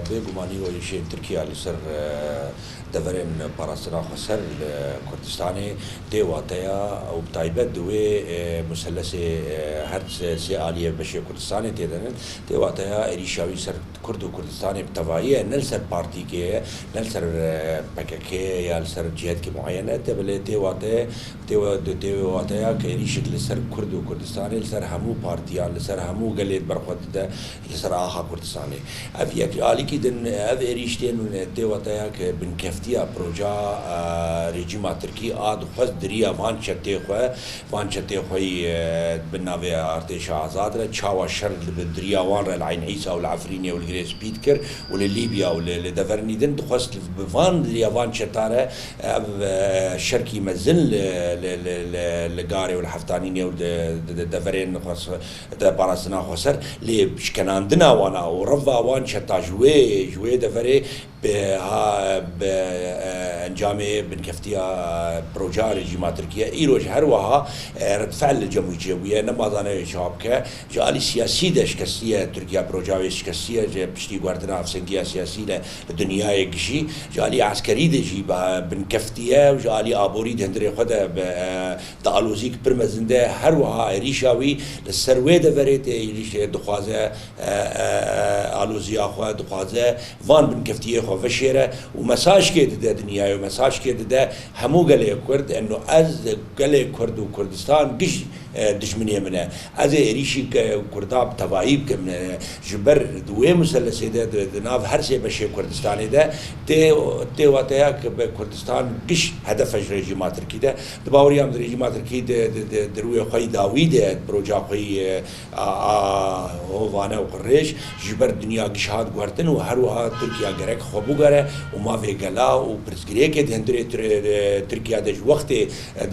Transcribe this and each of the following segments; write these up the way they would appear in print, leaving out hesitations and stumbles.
بێگومانی وەریشێن تورکیا لەسەر دەڤەرێن پاراستنا خۆسەر کوردستانی دێواتەیە ئەو تایبەت دوێ مسلسێ هەر سێ ئالیە بەشێ کوردستانی تێدەنن دێواتەیە عێریشاوی سەر کورد و کوردستانی بتەواییە نە لەسەر پارتیکەیە نە لەسەر پەکەکەیە یا لەسەر جهەتکی معەنە دەبێت دێواتەیە کە عێریشت لەسەر کورد و کوردستانی لەسەر هەموو پارتیان لەسەر هەموو گەلێت بەرخۆدە لەسەر ئاها کوردستانی ئەف یەک ئالیکی دن ئەف عێریشتێن دێواتەیە کە بنکەفتیە پرۆژا رێژیما تورکی ئادخواست دریە وان چەتێخۆی بناوێ ئارتێشە ئازادرە چاوە شەر دریاوان رە العین عیسا و العفرینێ و لەگرێ سپید کرد و لە لیبیا و لە دەڤەرنیدن دخواست بوان دریاوان چەتارە شەرکی مەزن لە گارێ و لە هەفتانینێ و دەڤەرێن پاراستنا خۆسەر لێ شکەناندنا وانە و ڕەڤاوان چەتا ژوێ دەڤەرێ ئەنجامێ بنکەفتیە پرۆژا رێژیما تورکیە ئیرۆژ هەروەها ردفعل لە جەمووی جێبوویە نەمازانەوێ چاو بکە جالی سیاسی دەشکەستیە تورکیا پرۆژاوێ شکەستیە پشتی گواردنا ئەفسەنگیە سیاسی لە دنیای گشی جالی عسکەری دەژی بە بنکەفتیە و جالی ئابۆری هەندرێ خۆدە دەئالۆزیک پرمەزندە هەروەها عێریشاوی لەسەر وێ دەڤەرێت عێریشێ دخوازە ئالۆزیاخوا دخوازە وان بنکەفتیە خۆ بەشێرە و مەساژکێ دەدە دنیای و مەساژکێ دەدە هەموو گەلەیە کورد ئەنۆ ئەز گەلێ کورد و کوردستان گشت دژمنێ منە ئەزێ عێریشی کوردا تەواهی بکەم ji ber دوێ مسلسێ دە ناو هەرسێ بەشێ کوردستانێدا تێواتەیە کە بە کوردستان گشت هەدەفەش رێژیما تورکی دە دباوەریام رێژیما تورکی دروێ خۆی داوی دێ پرۆژا خۆی هۆڤانە و قڕێژ ji ber دنیا گشت گواردن و هەروەها تورکیا گەرەک خۆ بگەرە و ماوێ گەلا و پرسگرێکێ هەندرێ تورکیا دەژ وەختێ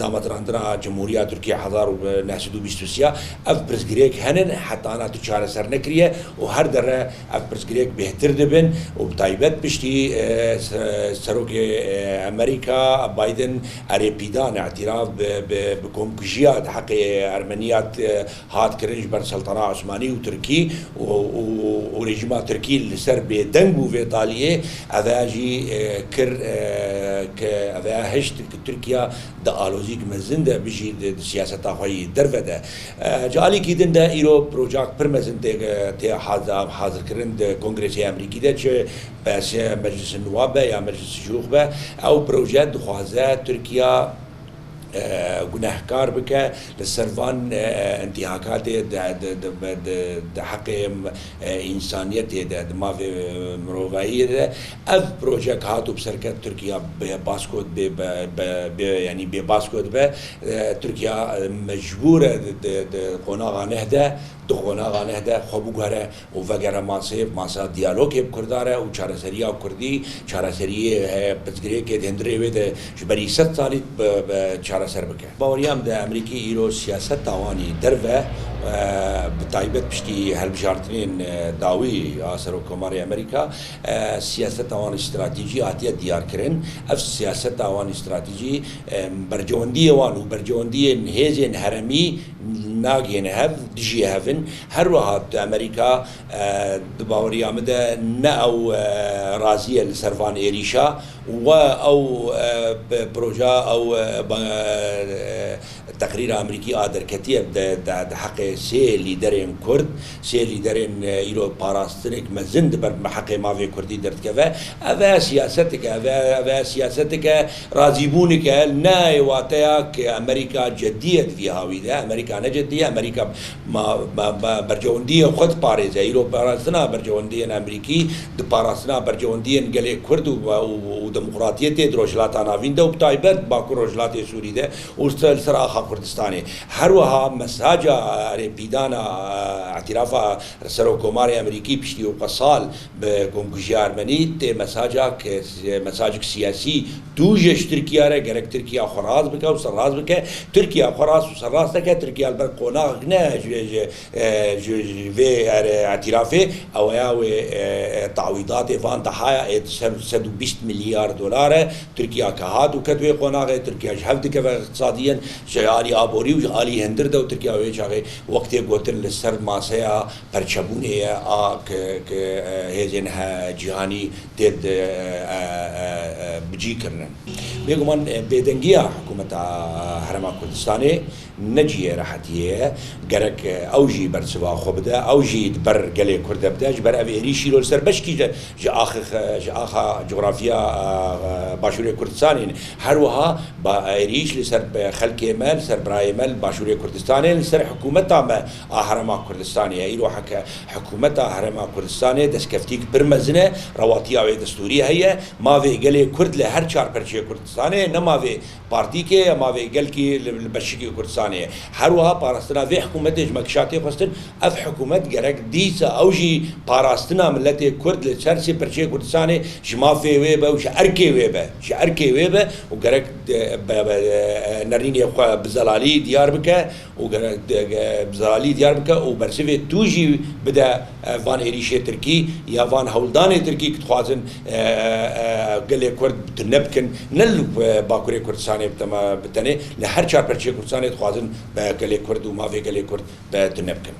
دامەتراندنا جمهوریە تورکیا 1923 ئەف پرسگرێک هەنن حتا ناتو چارەسەر نەکریە و هەر دەڕە ئەف پرسگرێک بهتر دەبن و بتایبەت پشتی سەرۆکی ئەمریکا بایدن ئەرێپیدان اعتراف بە کۆمکوژیات حەقی ئەرمەنیات هاتکردنش بەر سەڵتەنا عوسمانی و تورکی و رێژیما تورکی لەسەر بێدەنگ بوو vêtaliyê ev jî kir ke ev hişt Tirkiya di alozîk mezin de bijî di siyaseta xwe yî derve de ji alîkî din de îro projek pir mezin tê hazirkirin di Kongresê Amerîkî de çi Meclîsê Nûwab be ya Meclîsê Şûx be ew proje dixwaze Tirkiya گونهکار بکە لەسەر وان انتیهاکاتێ دە حەقێ ئینسانیەتێدا دە ماوێ مرۆڤاییەدا ئەف پرۆژەک هاتوو بسەرکە تورکیا باسکۆت ینی بێ باسکۆت بە تورکیا مەجبورە قۆناغا نەهدە دخۆناغا نەهدە خۆ بگوارە و ڤەگەرە ماسا دیالۆگێ بکردارە و چارەسەریە کوردی چارەسەریە پرسگرێکێ هەندرێوێدە ji berî 100 salî چارەسەر بکە باوەریام دە ئەمریکی ئیرۆ سیاست تاوانی دەرڤە بتایبەت پشتی هەڵبژاردنên dawî ya Serokkomarê Amerîka siyaset tawanî stratejî hatiye diyarkirin ev siyaset tawanî stratejî bercewendiyê wan û bercewendiyên hêzên heremî nagihên hev dijî hevin her wiha Amerîka di baweriya min de ne ew razî ye li ser van êrîşa we ew proja ew تقریر ئەمریکی ئادەرکەتیە di heqê sê lîderên Kurd sê lîderên îro parastinek mezin diber bi heqê mavê Kurdî derdikeve ev e siyaseteke ev e siyaseteke razîbûneke ne wateya ki Amerîka ceddiyet vî hawî de Amerîka ne ceddiye Amerîka bercewendiyê xwe diparêze îro parastina bercewendiyên Amerîkî di parastina bercewendiyên gelê Kurd û demokratiyetê di rojhilata navîn de û bi taybet Bakur rojhilatê Sûrî de û li ser axa Kurdistanê her wiha mesaja rêpîdana اعترافا Serokkomarê Amerîkî piştî û qesal bi komkujiya Ermenî tê mesajek siyasî dû ji Tirkiya re gerek Tirkiya xwe raz bike û serraz bike Tirkiya xwe raz û serraz dike Tirkiya li ber qonaq ne ji vê اعترافê ew ya wê تعوîdatê van dihaya 120 milyar dolar Tirkiya ke hat û ket wê qonaqê Tirkiya ji hev dikeve iqtisadiyen جعلی آبوری و جعلی هندر دو ترکیه و چاقی وقتی گوتن لسر ماسیا پرچبونه که هزین جهانی دید بجی کرنن بيقومن بدنجيا حكومة هرم كردستاني نجيه راحتيه جرك أوجي برسوا خبدا أوجي بر جلي كرد بداج بر أبي شيلو السر بشكي جا آخ جغرافيا باشوري كردستاني هروها بأريش لسر خلق مال سر براي مال باشوري كردستاني لسر حكومة ما هرم كردستاني إيرو حكومة هرم كردستاني دسكفتيك برمزنة رواتيا دستورية هي ما في جلي كرد لهر شار برشي كردستاني نما في بارتي كي ما في جل كي البشكي كردستاني هروها باراستنا في حكومة مكشاتي خستن اف حكومة جرك ديسا اوجي باراستنا ملتي كرد لشرسي برشي كردستاني جما في ويبا وش اركي ويبا وجرك نريني بزلالي ديار بك وجرك بزلالي ديار بك وبرسيفي توجي بدا فان إيريشي تركي يا فان هولداني تركي كتخوازن قال كرد تنبكن نل باكوري كردستاني بتما بتني لهر شار برشي كردستاني تخوازن بقال كرد وما في قال كرد بتنبكن